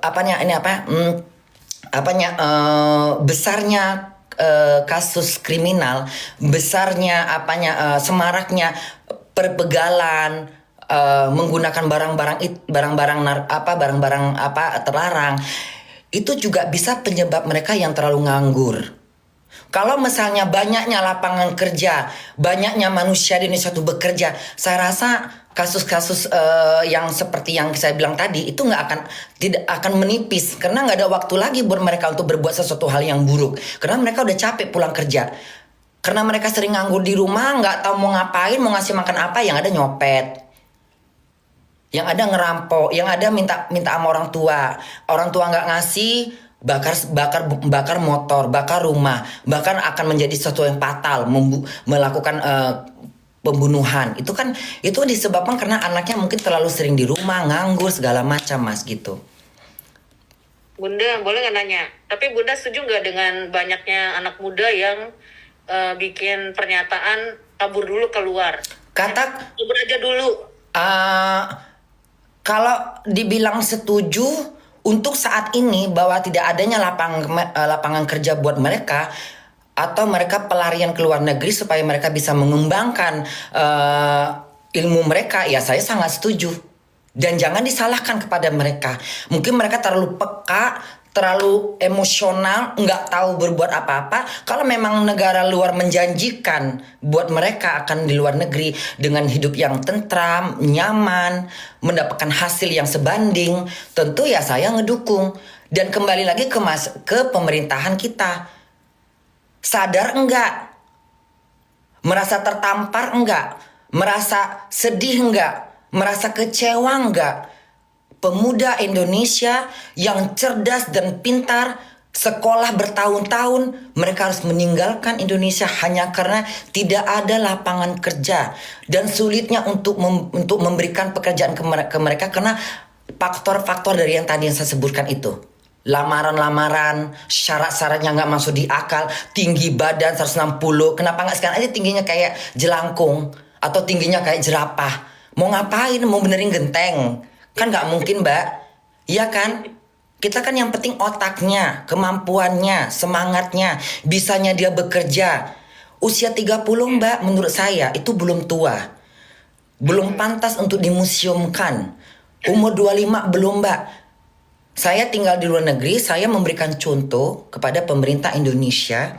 apanya ini apa? Besarnya kasus kriminal, besarnya semaraknya perbegalan, menggunakan barang-barang terlarang, itu juga bisa penyebab mereka yang terlalu nganggur. Kalau misalnya banyaknya lapangan kerja, banyaknya manusia di Indonesia itu bekerja, saya rasa kasus-kasus yang seperti yang saya bilang tadi itu tidak akan menipis, karena nggak ada waktu lagi buat mereka untuk berbuat sesuatu hal yang buruk, karena mereka udah capek pulang kerja, karena mereka sering nganggur di rumah, nggak tahu mau ngapain, mau ngasih makan apa, yang ada nyopet, yang ada ngerampok, yang ada minta sama orang tua nggak ngasih, bakar motor, bakar rumah, bahkan akan menjadi sesuatu yang fatal, melakukan pembunuhan. Itu disebabkan karena anaknya mungkin terlalu sering di rumah, nganggur segala macam, Mas, gitu. Bunda, boleh nggak nanya? Tapi Bunda setuju nggak dengan banyaknya anak muda yang bikin pernyataan kabur dulu keluar? Kabur aja dulu. Kalau dibilang setuju untuk saat ini bahwa tidak adanya lapangan kerja buat mereka, atau mereka pelarian ke luar negeri supaya mereka bisa mengembangkan ilmu mereka, ya saya sangat setuju. Dan jangan disalahkan kepada mereka. Mungkin mereka terlalu peka, terlalu emosional, nggak tahu berbuat apa-apa. Kalau memang negara luar menjanjikan buat mereka akan di luar negeri dengan hidup yang tentram, nyaman, mendapatkan hasil yang sebanding, tentu ya saya ngedukung. Dan kembali lagi ke pemerintahan kita. Sadar enggak? Merasa tertampar enggak? Merasa sedih enggak? Merasa kecewa enggak? Pemuda Indonesia yang cerdas dan pintar, sekolah bertahun-tahun, mereka harus meninggalkan Indonesia hanya karena tidak ada lapangan kerja, dan sulitnya untuk memberikan pekerjaan ke mereka karena faktor-faktor dari yang tadi yang saya sebutkan itu. Lamaran-lamaran, syarat-syaratnya nggak masuk di akal, tinggi badan 160, kenapa nggak sekarang aja tingginya kayak jelangkung atau tingginya kayak jerapah? Mau ngapain? Mau benerin genteng? Kan nggak mungkin, Mbak. Iya kan? Kita kan yang penting otaknya, kemampuannya, semangatnya, bisanya dia bekerja. Usia 30, Mbak, menurut saya itu belum tua. Belum pantas untuk dimuseumkan. Umur 25 belum, Mbak. Saya tinggal di luar negeri, saya memberikan contoh kepada pemerintah Indonesia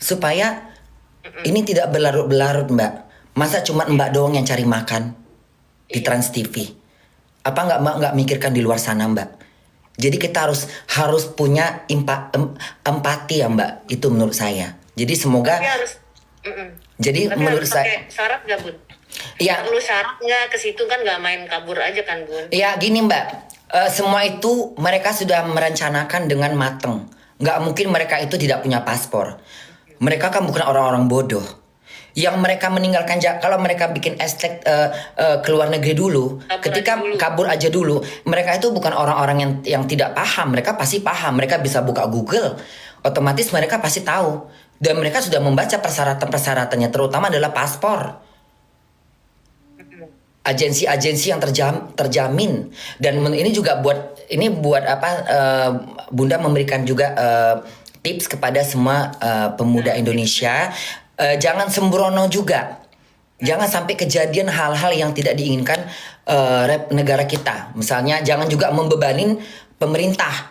supaya ini tidak berlarut-larut, Mbak. Masa cuma Mbak doang yang cari makan di Trans TV? Apa nggak mikirkan di luar sana, Mbak? Jadi kita harus punya empati ya, Mbak. Itu menurut saya. Jadi semoga. Jadi tapi menurut harus saya. Syarat nggak, Bun? Ya. Perlu syarat nggak ke situ, kan nggak main kabur aja kan, Bun? Ya gini, Mbak. Semua itu mereka sudah merencanakan dengan mateng. Nggak mungkin mereka itu tidak punya paspor. Mereka kan bukan orang-orang bodoh. Yang mereka meninggalkan, kalau mereka bikin estek ke luar negeri dulu, kabur aja dulu, mereka itu bukan orang-orang yang tidak paham. Mereka pasti paham, mereka bisa buka Google, otomatis mereka pasti tahu, dan mereka sudah membaca persyaratan-persyaratannya, terutama adalah paspor, agensi-agensi yang terjamin. Dan ini juga buat Bunda memberikan juga tips kepada semua pemuda Indonesia. Jangan sembrono juga. Jangan sampai kejadian hal-hal yang tidak diinginkan negara kita. Misalnya jangan juga membebanin pemerintah.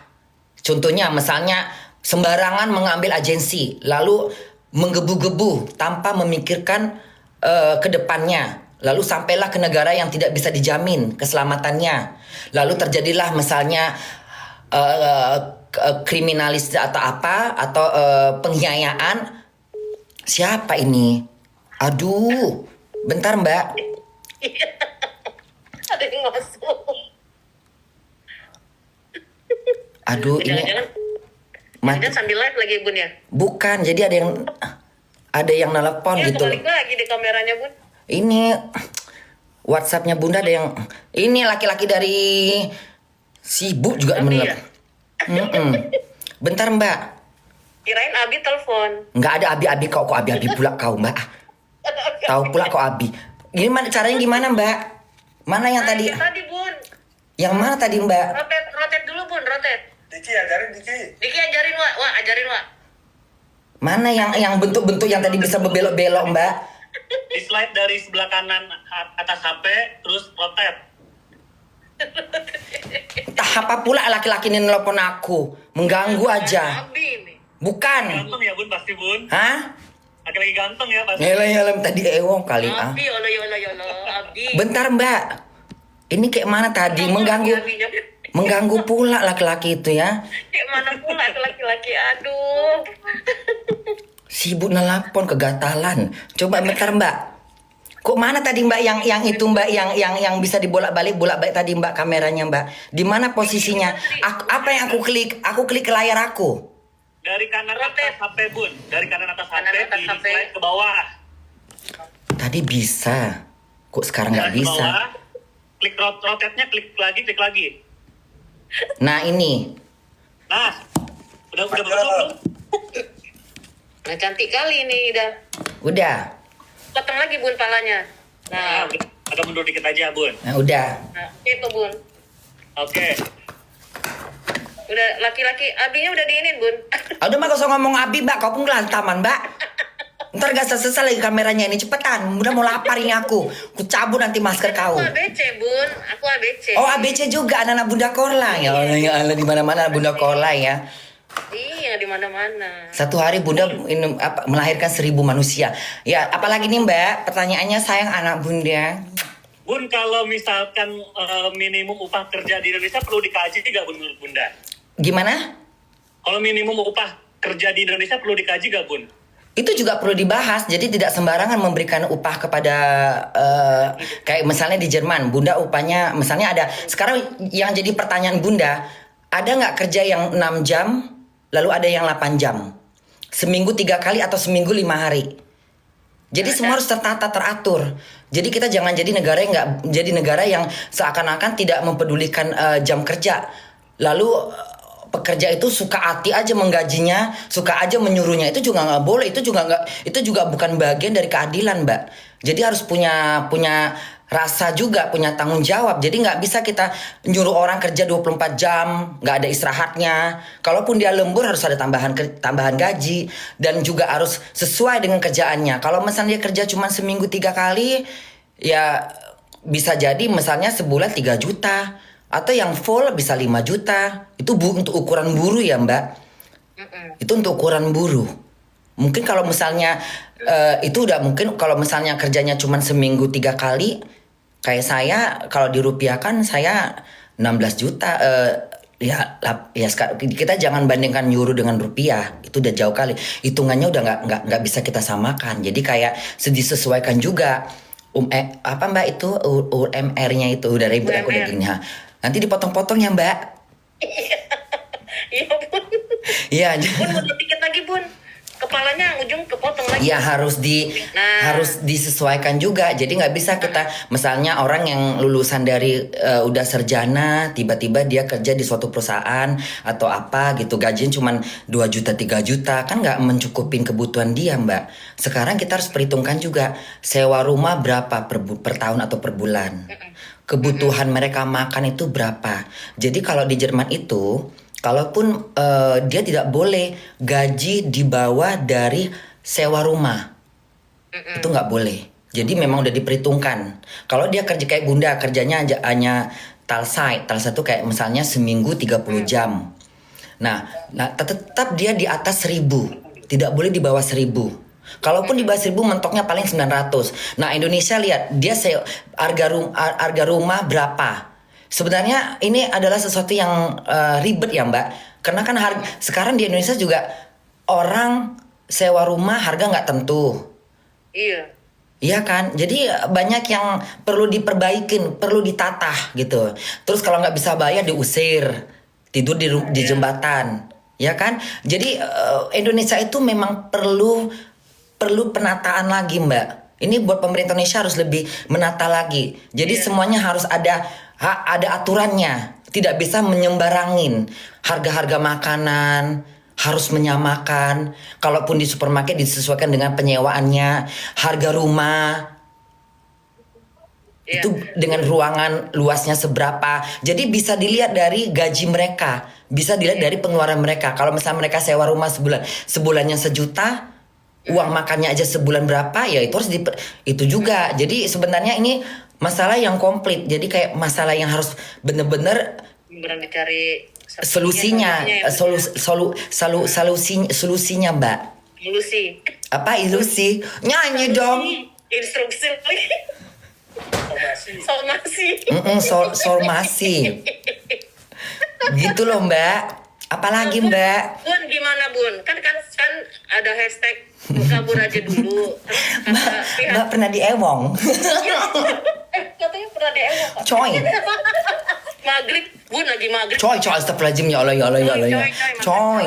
Contohnya misalnya sembarangan mengambil agensi, lalu menggebu-gebu tanpa memikirkan ke depannya. Lalu sampailah ke negara yang tidak bisa dijamin keselamatannya. Lalu terjadilah misalnya kriminalis atau pengkhianatan. Siapa ini? Aduh, bentar, Mbak. Ada yang masuk. Aduh, ini. Jangan sambil live lagi, Bun, ya? Bukan, jadi ada yang nelpon gitu. Balik lagi di kameranya, Bun. Ini WhatsAppnya Bunda ada yang. Ini laki-laki dari sibuk juga bener. Bentar, Mbak. Kirain Abi telepon. Nggak ada Abi kok Abi pula kau, Mbak. Tahu pula kok Abi. Caranya gimana, Mbak? Mana yang tadi? Tadi, Bun. Yang mana tadi Mbak? Rotet dulu Bun, rotet. Diki ajarin Diki. Diki ajarin Wak, ajarin Wak. Mana yang bentuk-bentuk yang tadi bisa berbelok-belok Mbak? Di slide dari sebelah kanan atas HP, terus rotet. Entah apa pula laki-laki ini nelpon aku, mengganggu aja. Abi ini. Bukan. Ganteng ya Bun, pasti Bun. Hah? Laki-laki ganteng ya pasti. Ngelem tadi ewong kali ah. Abi, yolo, Abi. Bentar Mbak. Ini kayak mana tadi? Mengganggu pula laki-laki itu ya. Kayak mana pula tuh laki-laki, aduh. Sibuk nelpon kegatalan. Coba bentar Mbak. Kok mana tadi Mbak yang itu Mbak yang bisa dibolak-balik tadi Mbak kameranya Mbak. Di mana posisinya? Apa yang aku klik? Aku klik ke layar aku. Dari kanan atas HP Bun, dari kanan atas HP Kanan atas di HP. slide ke bawah. Tadi bisa. Kok sekarang nggak Slide ke bisa? bawah, klik rotetnya, klik lagi. Nah ini. Nah, udah bagus belum? Nah, cantik kali ini udah. Udah. Potong lagi Bun palanya. Nah, Nah, agak mundur dikit aja Bun. Nah udah. itu Bun. Oke. Udah laki-laki, abinya udah diinin Bun. Udah Mbak, gak usah ngomong Abi Mbak. Kau pun kelantaman Mbak. Ntar gak selesai lagi kameranya ini. Cepetan. Udah mau lapar ini aku. Ku cabut nanti masker kau. Aku ABC Bun, aku ABC. Oh ABC juga anak-anak Bunda Korla. Ya Allah di mana-mana Bunda Korla ya. Iya di mana-mana. Satu hari Bunda melahirkan 1000 manusia. Ya apalagi nih Mbak. Pertanyaannya sayang anak Bunda. Bun, kalau misalkan minimum upah kerja di Indonesia perlu dikaji nggak Bun menurut Bunda? Gimana? Kalau minimum upah kerja di Indonesia perlu dikaji nggak Bun? Itu juga perlu dibahas. Jadi tidak sembarangan memberikan upah kepada kayak misalnya di Jerman, Bunda upahnya misalnya ada. Sekarang yang jadi pertanyaan Bunda, ada nggak kerja yang 6 jam, lalu ada yang 8 jam, seminggu 3 kali atau seminggu 5 hari. Jadi semua harus tertata teratur. Jadi kita jangan jadi negara yang seakan-akan tidak mempedulikan jam kerja. Lalu pekerja itu suka hati aja menggajinya, suka aja menyuruhnya. Itu juga nggak boleh. Itu juga bukan bagian dari keadilan, Mbak. Jadi harus punya rasa juga, punya tanggung jawab. Jadi nggak bisa kita nyuruh orang kerja 24 jam, nggak ada istirahatnya. Kalaupun dia lembur harus ada tambahan gaji dan juga harus sesuai dengan kerjaannya. Kalau misalnya dia kerja cuma seminggu 3 kali, ya bisa jadi misalnya sebulan 3 juta atau yang full bisa 5 juta. Itu untuk ukuran buruh ya, Mbak. Itu untuk ukuran buruh. Mungkin kalau misalnya itu udah mungkin kalau misalnya kerjanya cuma seminggu 3 kali, kayak saya kalau dirupiahkan saya 16 juta. Ya kita jangan bandingkan euro dengan rupiah, itu udah jauh kali. Hitungannya udah nggak bisa kita samakan. Jadi kayak disesuaikan juga. Apa Mbak itu UMR-nya itu udah ribet aku udah gini. Nanti dipotong-potong ya Mbak. Iya Bun. Iya. Bun mundur dikit lagi Bun. Kepalanya ujung kepotong lagi. Ya harus disesuaikan juga. Jadi nggak bisa kita misalnya orang yang lulusan dari udah sarjana tiba-tiba dia kerja di suatu perusahaan atau apa gitu gajinya cuma 2 juta 3 juta kan nggak mencukupin kebutuhan dia Mbak. Sekarang kita harus perhitungkan juga sewa rumah berapa per tahun atau per bulan. Kebutuhan mereka makan itu berapa. Jadi kalau di Jerman itu kalaupun dia tidak boleh gaji di bawah dari sewa rumah. Itu nggak boleh. Jadi memang udah diperhitungkan. Kalau dia kerja kayak Bunda, kerjanya hanya Teilzeit. Teilzeit itu kayak misalnya seminggu 30 jam. Nah tetap dia di atas 1000. Tidak boleh di bawah 1000. Kalaupun di bawah 1000 mentoknya paling 900. Nah Indonesia lihat, dia harga rumah berapa. Sebenarnya ini adalah sesuatu yang ribet ya Mbak. Karena kan sekarang di Indonesia juga orang sewa rumah harga nggak tentu. Iya. Iya kan? Jadi banyak yang perlu diperbaikin, perlu ditata gitu. Terus kalau nggak bisa bayar diusir, tidur di jembatan. Ya kan? Jadi Indonesia itu memang perlu penataan lagi Mbak. Ini buat pemerintah Indonesia harus lebih menata lagi. Jadi semuanya harus ada aturannya, tidak bisa menyembarangin. Harga-harga makanan harus menyamakan. Kalaupun di supermarket disesuaikan dengan penyewaannya. Harga rumah Iya. Itu dengan ruangan luasnya seberapa. Jadi bisa dilihat dari gaji mereka, bisa dilihat dari pengeluaran mereka. Kalau misalnya mereka sewa rumah sebulannya 1 juta, uang makannya aja sebulan berapa, ya itu harus itu juga. Jadi sebenarnya ini masalah yang komplit. Jadi kayak masalah yang harus bener-bener Beneran dicari solusinya, solusinya, Mbak. Ilusi. Apa ilusi? Nyanyi dong. Instruksi lagi. Somasi. Somasi. Gitu loh, Mbak. Apalagi, Mbak? Bun, gimana Bun? Kan ada hashtag kabur aja dulu. Terus kata pihak Mbak pernah diewong. katanya pernah DM Pak. Coy. Maghrib, Bun lagi maghrib. Coy, astagfirullahaladzim, ya Allah, ya Allah, ya Allah, ya. Coy. Coy.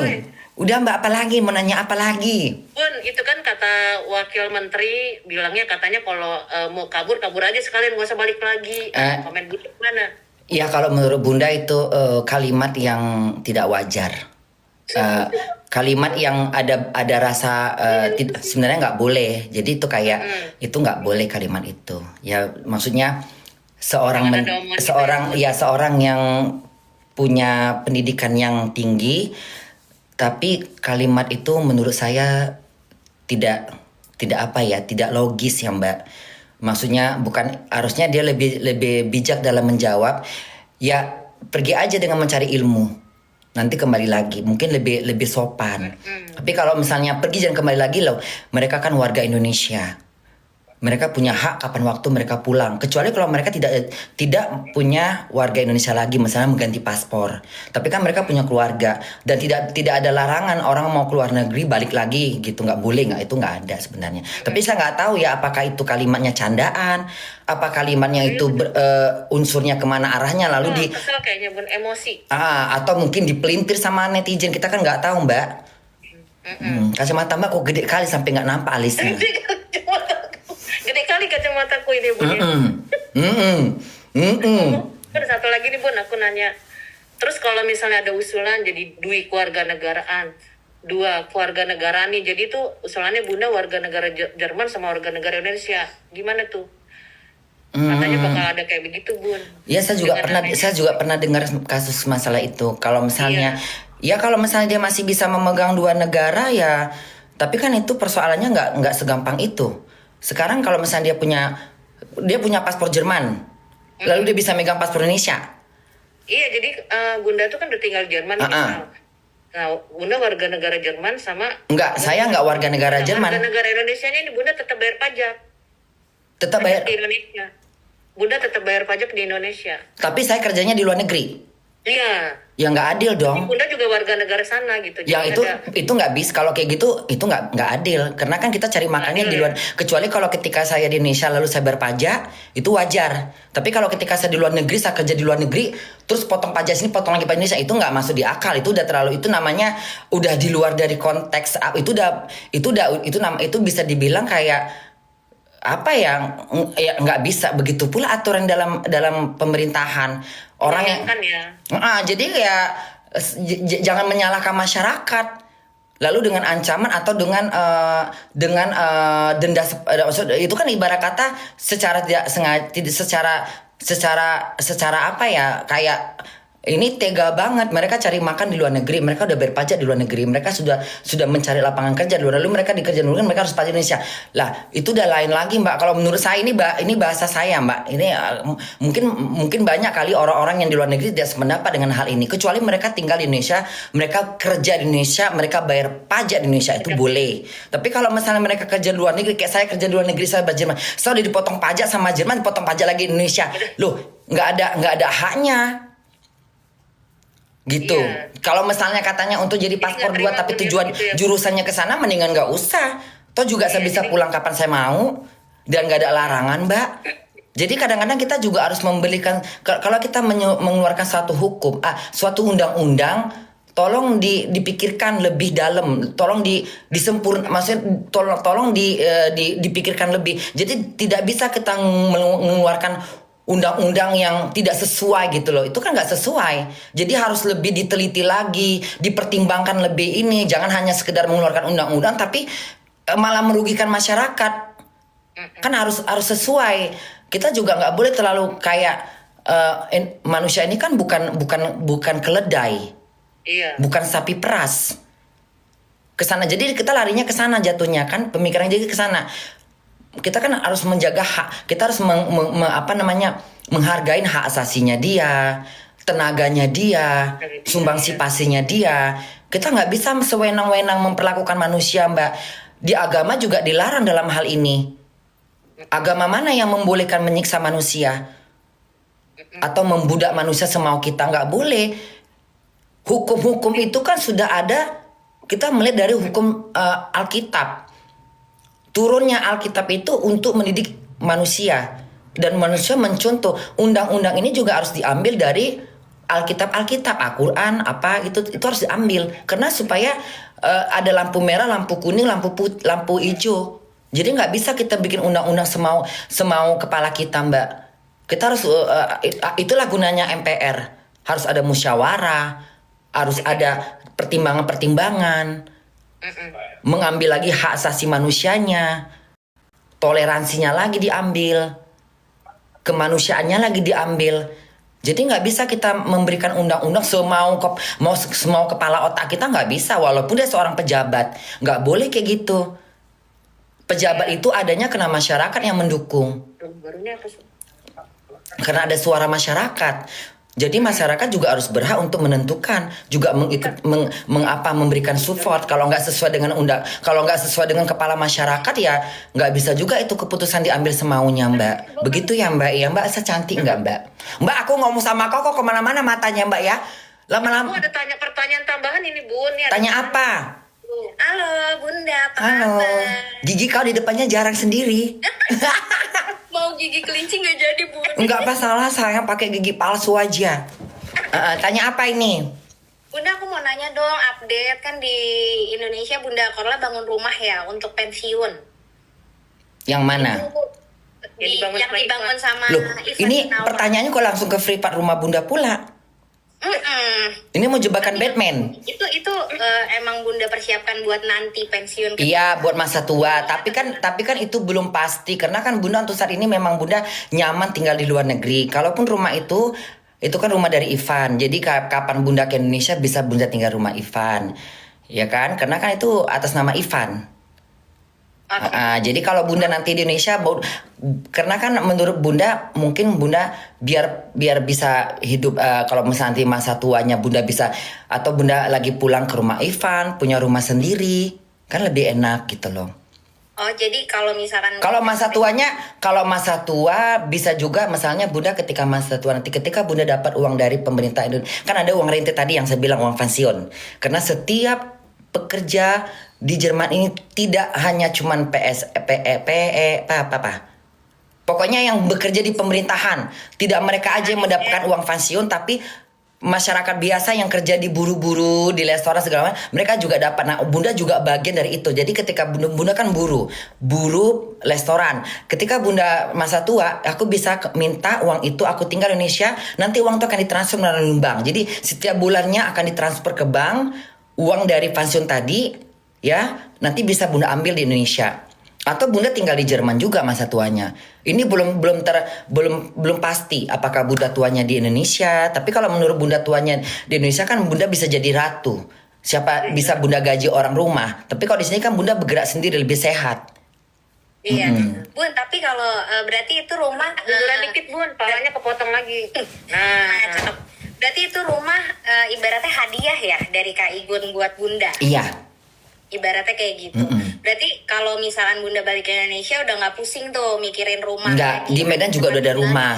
Udah, Mbak, apa lagi? Mau nanya apa lagi? Bun, itu kan kata wakil menteri bilangnya katanya kalau mau kabur aja sekalian gak usah balik lagi. Komen Bun gimana? Ya, kalau menurut Bunda itu kalimat yang tidak wajar. Kalimat yang ada rasa sebenarnya nggak boleh. Jadi itu kayak itu nggak boleh kalimat itu. Ya, maksudnya seorang yang punya pendidikan yang tinggi, tapi kalimat itu menurut saya tidak tidak logis ya, Mbak. Maksudnya bukan, harusnya dia lebih bijak dalam menjawab. Ya, pergi aja dengan mencari ilmu. Nanti kembali lagi, mungkin lebih sopan. Tapi kalau misalnya pergi jangan kembali lagi loh. Mereka kan warga Indonesia. Mereka punya hak kapan waktu mereka pulang. Kecuali kalau mereka tidak punya warga Indonesia lagi, misalnya mengganti paspor. Tapi kan mereka punya keluarga dan tidak ada larangan orang mau keluar negeri balik lagi gitu, nggak boleh, nggak, itu nggak ada sebenarnya. Tapi saya nggak tahu ya apakah itu kalimatnya candaan, apa kalimatnya itu unsurnya kemana arahnya lalu kesel kayaknya Bun, emosi. Atau mungkin dipelintir sama netizen, kita kan nggak tahu, Mbak. Kacamata Mbak kok gede kali sampai nggak nampak alisnya. Gede kali kacamataku ini Bun. Ada satu lagi nih Bun, aku nanya. Terus kalau misalnya ada usulan jadi Dwi keluarga negaraan, 2 keluarga negaraan nih, jadi tuh usulannya Bunda warga negara Jerman sama warga negara Indonesia, gimana tuh? Katanya bakal ada kayak begitu Bun. Ya, saya juga pernah dengar kasus masalah itu. Kalau misalnya kalau misalnya dia masih bisa memegang 2 negara ya, tapi kan itu persoalannya nggak segampang itu. Sekarang kalau misalnya dia punya paspor Jerman, lalu dia bisa megang paspor Indonesia. Iya, jadi Bunda tuh kan udah tinggal di Jerman. Nah, Bunda warga negara Jerman sama... Enggak, saya nggak warga negara Jerman. Warga negara Indonesia-nya ini Bunda tetap bayar pajak. Tetap bayar. Di Indonesia. Bunda tetap bayar pajak di Indonesia. Tapi saya kerjanya di luar negeri. Iya. Ya nggak adil dong. Bunda juga warga negara sana gitu. Yang itu nggak bisa. Kalau kayak gitu itu nggak adil. Karena kan kita cari makannya di luar. Kecuali kalau ketika saya di Indonesia lalu saya bayar pajak, itu wajar. Tapi kalau ketika saya di luar negeri, saya kerja di luar negeri, terus potong pajak sini, potong lagi pajak Indonesia, itu nggak masuk di akal. Itu udah terlalu, itu namanya udah di luar dari konteks. Itu bisa dibilang kayak apa yang nggak bisa. Begitu pula aturan dalam pemerintahan orang yang kan ya. Jadi ya jangan menyalahkan masyarakat lalu dengan ancaman atau dengan denda. Itu kan ibarat kata secara tidak sengaja, secara apa ya, kayak ini tega banget. Mereka cari makan di luar negeri, mereka udah bayar pajak di luar negeri, mereka sudah mencari lapangan kerja di luar, lalu mereka dikerja di luar, mereka harus pajak Indonesia. Lah, itu udah lain lagi, Mbak. Kalau menurut saya ini bahasa saya, Mbak. Ini mungkin banyak kali orang-orang yang di luar negeri tidak sependapat dengan hal ini. Kecuali mereka tinggal di Indonesia, mereka kerja di Indonesia, mereka bayar pajak di Indonesia, itu boleh. Tapi kalau misalnya mereka kerja di luar negeri, kayak saya kerja di luar negeri, saya bayar Jerman, saya udah dipotong pajak sama Jerman, dipotong pajak lagi di Indonesia. Loh, nggak ada haknya. Gitu. Iya. Kalau misalnya katanya untuk jadi paspor 2 tapi tujuan gitu ya. jurusannya ke sana, mendingan nggak usah. Toh juga saya bisa pulang kapan saya mau dan nggak ada larangan, Mbak. Jadi kadang-kadang kita juga harus memberikan, kalau kita mengeluarkan suatu hukum, suatu undang-undang, tolong dipikirkan lebih dalam, tolong maksudnya tolong dipikirkan lebih. Jadi tidak bisa kita mengeluarkan undang-undang yang tidak sesuai gitu loh. Itu kan nggak sesuai. Jadi harus lebih diteliti lagi, dipertimbangkan lebih ini. Jangan hanya sekedar mengeluarkan undang-undang tapi malah merugikan masyarakat. Kan harus sesuai. kita juga nggak boleh terlalu kayak manusia ini kan bukan keledai, Iya. bukan sapi peras. Kesana, jadi kita larinya ke sana jatuhnya kan, pemikiran jadi ke sana. Kita kan harus menjaga hak, kita harus menghargai hak asasinya dia, tenaganya dia, sumbangsi pasinya dia. Kita nggak bisa sewenang-wenang memperlakukan manusia, Mbak. Di agama juga dilarang dalam hal ini. Agama mana yang membolehkan menyiksa manusia atau membudak manusia semau kita? Nggak boleh. Hukum-hukum itu kan sudah ada. Kita melihat dari hukum Alkitab. Turunnya Alkitab itu untuk mendidik manusia. Dan manusia mencontoh. Undang-undang ini juga harus diambil dari Alkitab, Al-Quran, apa itu harus diambil. Karena supaya ada lampu merah, lampu kuning, lampu hijau. Jadi nggak bisa kita bikin undang-undang semau kepala kita, Mbak. Kita harus, itulah gunanya MPR. Harus ada musyawarah, harus ada pertimbangan-pertimbangan, mengambil lagi hak asasi manusianya, toleransinya lagi diambil, kemanusiaannya lagi diambil. Jadi nggak bisa kita memberikan undang-undang semau kepala otak kita, nggak bisa. Walaupun dia seorang pejabat, nggak boleh kayak gitu. Pejabat itu adanya karena masyarakat yang mendukung, Barunya apa sih? karena ada suara masyarakat. Jadi masyarakat juga harus berhak untuk menentukan, juga memberikan support. Kalau nggak sesuai dengan kalau nggak sesuai dengan kepala masyarakat ya nggak bisa juga itu keputusan diambil semaunya, Mbak. Begitu ya, Mbak. Ya, Mbak, secantik nggak, Mbak? Mbak, aku ngomong sama kau kok kemana-mana matanya, Mbak ya. Lama-lama. Aku ada tanya pertanyaan tambahan ini, Bun. Nih, ada Tanya apa? Halo Bunda, apa Halo. kabar? Gigi kau di depannya jarang sendiri. Mau gigi kelinci nggak jadi Bun? Enggak masalah, saya pakai gigi palsu aja. Tanya apa ini? Bunda, aku mau nanya dong, update kan di Indonesia Bunda Korla bangun rumah ya untuk pensiun. Yang mana? Yang dibangun sama Loh, Ivan ini Gunawan. pertanyaannya kok langsung ke free part rumah Bunda pula? Ini mau jebakan Batman? Itu emang Bunda persiapkan buat nanti pensiun. Iya, buat masa tua. Tapi kan itu belum pasti karena kan Bunda untuk saat ini memang Bunda nyaman tinggal di luar negeri. Kalaupun rumah itu kan rumah dari Ivan. Jadi kapan Bunda ke Indonesia bisa Bunda tinggal rumah Ivan. Ya kan? Karena kan itu atas nama Ivan. Jadi kalau Bunda nanti di Indonesia, karena kan menurut Bunda mungkin Bunda biar bisa hidup, kalau misalnya nanti masa tuanya Bunda bisa, atau Bunda lagi pulang ke rumah Ivan, punya rumah sendiri, kan lebih enak gitu loh. Oh, jadi kalau misalkan Kalau masa tua bisa juga misalnya Bunda ketika masa tua nanti, ketika Bunda dapat uang dari pemerintah Indonesia, kan ada uang rente tadi yang saya bilang, uang pensiun. Karena setiap pekerja di Jerman ini tidak hanya cuman pokoknya yang bekerja di pemerintahan, tidak mereka aja yang mendapatkan uang pensiun, tapi masyarakat biasa yang kerja di buru-buru, di restoran segala macam, mereka juga dapat. Nah, Bunda juga bagian dari itu. Jadi ketika Bunda kan buru restoran. Ketika Bunda masa tua, aku bisa minta uang itu, aku tinggal di Indonesia, nanti uang itu akan ditransfer melalui bank. Jadi setiap bulannya akan ditransfer ke bank, uang dari pensiun tadi, ya, nanti bisa Bunda ambil di Indonesia. Atau Bunda tinggal di Jerman juga masa tuanya. Ini belum pasti apakah Bunda tuanya di Indonesia. Tapi kalau menurut Bunda tuanya di Indonesia kan Bunda bisa jadi ratu. Bisa Bunda gaji orang rumah. Tapi kalau di sini kan Bunda bergerak sendiri, lebih sehat. Iya, Bun, tapi kalau berarti itu rumah Munduran dikit, Bun. Palanya kepotong lagi. cakep. Berarti itu rumah ibaratnya hadiah ya dari Kak Igun buat Bunda. Iya. Ibaratnya kayak gitu. Berarti kalau misalkan Bunda balik ke Indonesia udah nggak pusing tuh mikirin rumah. Enggak, lagi. di Medan juga udah ada rumah.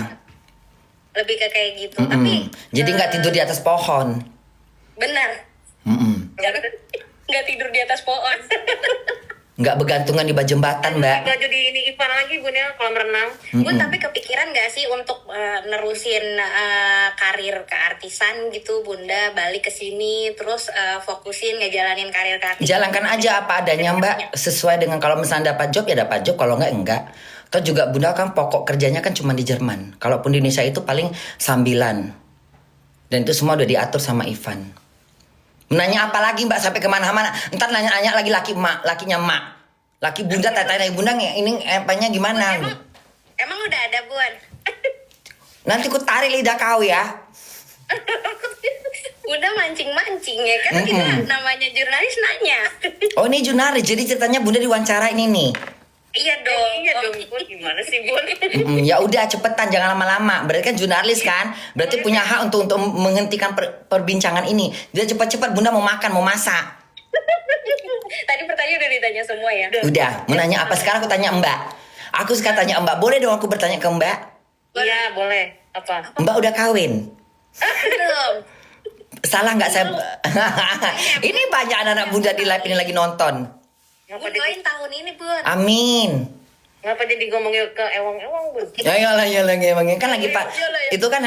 Lebih ke kayak gitu. Tapi Jadi nggak tidur di atas pohon. benar. Nggak tidur di atas pohon. Nggak bergantungan di jembatan, Mbak. Baju di ini Ivan lagi, Bun, ya, kolam renang. Bun, tapi kepikiran nggak sih untuk nerusin karir keartisan gitu, Bunda balik ke sini terus fokusin ngejalanin karir keartisan. Jalankan aja apa adanya, Mbak. Sesuai dengan, kalau misalnya dapat job ya dapat job, kalau enggak. Atau juga Bunda kan pokok kerjanya kan cuma di Jerman. Kalaupun di Indonesia itu paling sambilan. Dan itu semua udah diatur sama Ivan. Nanya apa lagi, Mbak, sampai kemana-mana. Ntar nanya lagi lakinya Mak. Laki Bunda, tanya Bunda ini apanya gimana? Emang udah ada Bun? Nanti ku tarik lidah kau ya. Udah mancing-mancing ya kan, kita namanya jurnalis nanya. Oh ini jurnalis, jadi ceritanya Bunda diwawancara ini nih. Iya dong. Iya dong, Bun. Gimana sih, Bun? Ya udah cepetan, jangan lama-lama. Berarti kan jurnalis kan, berarti punya hak untuk menghentikan perbincangan ini. Dia cepat-cepat, Bunda mau makan, mau masak. Tadi pertanyaan udah ditanya semua ya. Udah, mau nanya apa sekarang? Aku tanya Mbak. Aku sekarang tanya Mbak, boleh dong aku bertanya ke Mbak? Iya, boleh. Apa? Mbak udah kawin? Belum. Salah nggak saya? Ini banyak anak-anak Bunda di live ini lagi nonton. Ngapa Bun doain tahun ini Bun. Amin. ngapa jadi ngomongnya ke ewang-ewang, Bun? Ya emang kan lagi Pak. Itu kan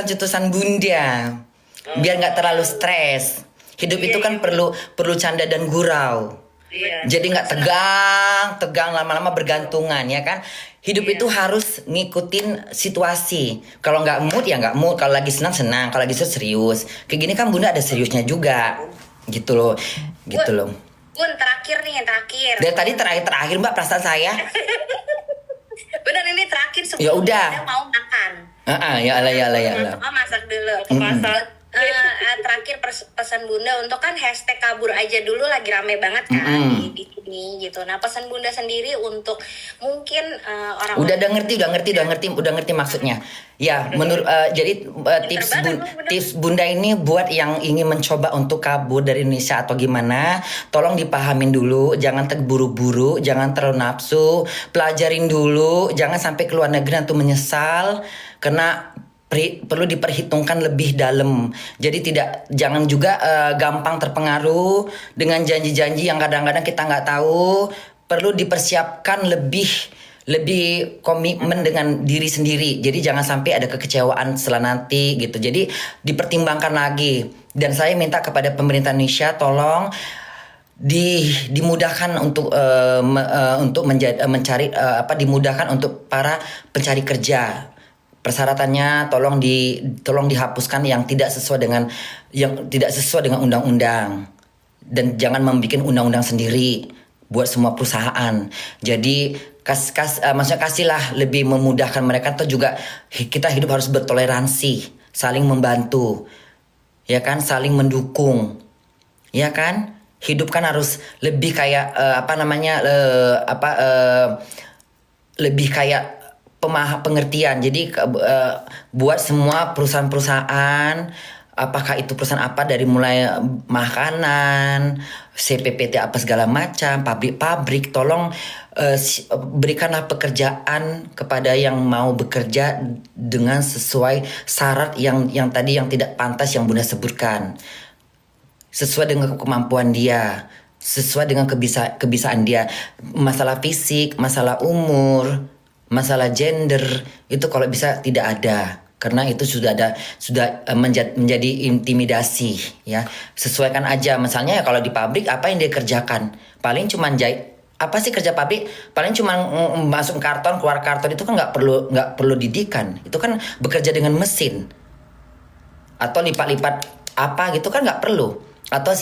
cutusan Bunda. Biar nggak terlalu stres. Hidup itu kan perlu canda dan gurau. Iya. Jadi nggak tegang lama-lama bergantungan ya kan. Hidup itu harus ngikutin situasi. Kalau nggak mood ya nggak mood. Kalau lagi senang, kalau lagi serius. Kayak gini kan Bunda ada seriusnya juga, gitu loh. Bun, terakhir nih, yang terakhir. Dari tadi terakhir Mbak perasaan saya. Bener, ini terakhir sebelum Ya udah. Bunda mau makan. Ya Allah. Oh, masak dulu. Ke pasar. Terakhir pesan Bunda untuk kan hashtag kabur aja dulu lagi rame banget kan di sini gitu. Nah, pesan Bunda sendiri untuk mungkin orang Udah ngerti maksudnya. Ya, menurut jadi tips Bunda ini buat yang ingin mencoba untuk kabur dari Indonesia atau gimana, tolong dipahamin dulu, jangan terburu-buru, jangan terlalu nafsu, pelajarin dulu, jangan sampai ke luar negeri nanti menyesal karena perlu diperhitungkan lebih dalam. Jadi jangan juga gampang terpengaruh dengan janji-janji yang kadang-kadang kita nggak tahu. Perlu dipersiapkan lebih komitmen dengan diri sendiri. Jadi jangan sampai ada kekecewaan setelah nanti gitu. Jadi dipertimbangkan lagi. Dan saya minta kepada pemerintah Indonesia tolong dimudahkan untuk dimudahkan untuk para pencari kerja. Persyaratannya tolong dihapuskan yang tidak sesuai dengan undang-undang, dan jangan membuat undang-undang sendiri buat semua perusahaan. Jadi maksudnya kasihlah lebih memudahkan mereka. Atau juga kita hidup harus bertoleransi, saling membantu, ya kan, saling mendukung, ya kan. Hidup kan harus lebih kayak lebih kayak pengertian. Jadi buat semua perusahaan-perusahaan, apakah itu perusahaan apa, dari mulai makanan, CPPT apa segala macam, pabrik-pabrik, tolong berikanlah pekerjaan kepada yang mau bekerja dengan sesuai syarat yang tadi yang tidak pantas yang Bunda sebutkan. Sesuai dengan kemampuan dia, sesuai dengan kebisaan dia. Masalah fisik, masalah umur, masalah gender itu kalau bisa tidak ada, karena itu sudah menjadi intimidasi ya. Sesuaikan aja, misalnya ya kalau di pabrik apa yang dia kerjakan, paling cuman jahit. Apa sih kerja pabrik? Paling cuman masuk karton, keluar karton. Itu kan nggak perlu didikan. Itu kan bekerja dengan mesin atau lipat-lipat apa gitu kan nggak perlu. Atau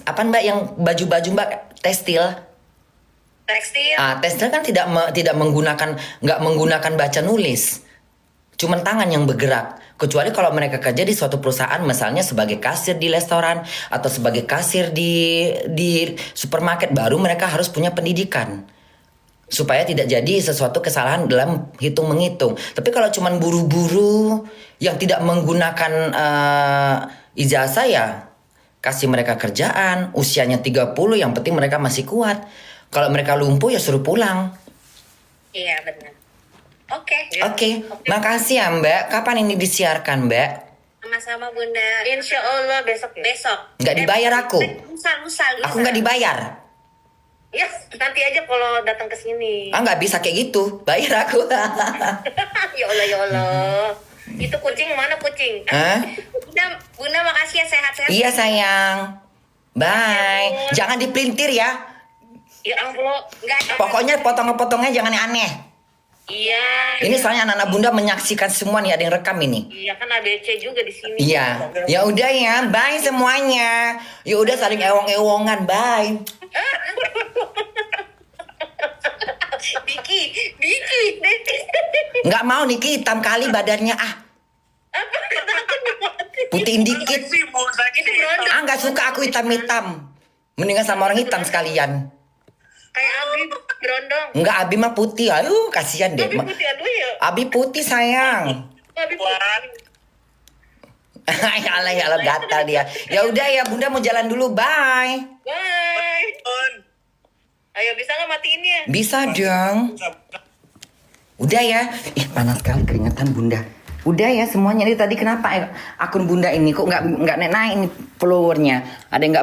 apa Mbak yang baju-baju Mbak tekstil kan nggak menggunakan baca nulis, cuman tangan yang bergerak. Kecuali kalau mereka kerja di suatu perusahaan, misalnya sebagai kasir di restoran atau sebagai kasir di supermarket, baru mereka harus punya pendidikan supaya tidak jadi sesuatu kesalahan dalam hitung menghitung. Tapi kalau cuman buru-buru yang tidak menggunakan ijazah, ya kasih mereka kerjaan, usianya 30, yang penting mereka masih kuat. Kalau mereka lumpuh ya suruh pulang. Iya benar. Oke. Makasih ya Mbak. Kapan ini disiarkan Mbak? Sama-sama Bunda. Insya Allah besok ya. Nggak dibayar aku. Lusa. Aku nggak dibayar. Ya, nanti aja kalau datang ke sini. Nggak bisa kayak gitu. Bayar aku. Ya Allah. Itu kucing mana kucing? Hah? Bunda makasih ya, sehat-sehat. Iya sayang. Bye. Jangan dipelintir ya. Ya ampun. Enggak. Pokoknya potong-potongnya jangan yang aneh. Iya. Ini soalnya anak-anak Bunda menyaksikan semua nih, ada yang rekam ini. Iya kan ABC juga di sini. Iya. Ya udah ya, bye semuanya. Ya udah saling ewong-ewongan, bye. Biki Niki. Nggak mau Niki hitam kali badannya ah. Putihin dikit. Sih, Bu, saya Itu berondong. Ah nggak suka aku hitam-hitam. Mendingan sama orang hitam sekalian. Kayak Abi berondong. Nggak Abi mah putih. Aduh kasihan deh. Abi putih aduh ya. Abi putih sayang. Abi putih. Puan. ya Allah gatal dia. Ya udah ya Bunda mau jalan dulu. Bye. Bye. Pun. Ayo bisa nggak matiin ya? Bisa dong. Udah ya. Ih panas sekali keringetan Bunda. Udah ya semuanya. Ini tadi kenapa akun Bunda ini kok nggak naik ini followernya? Ada yang nggak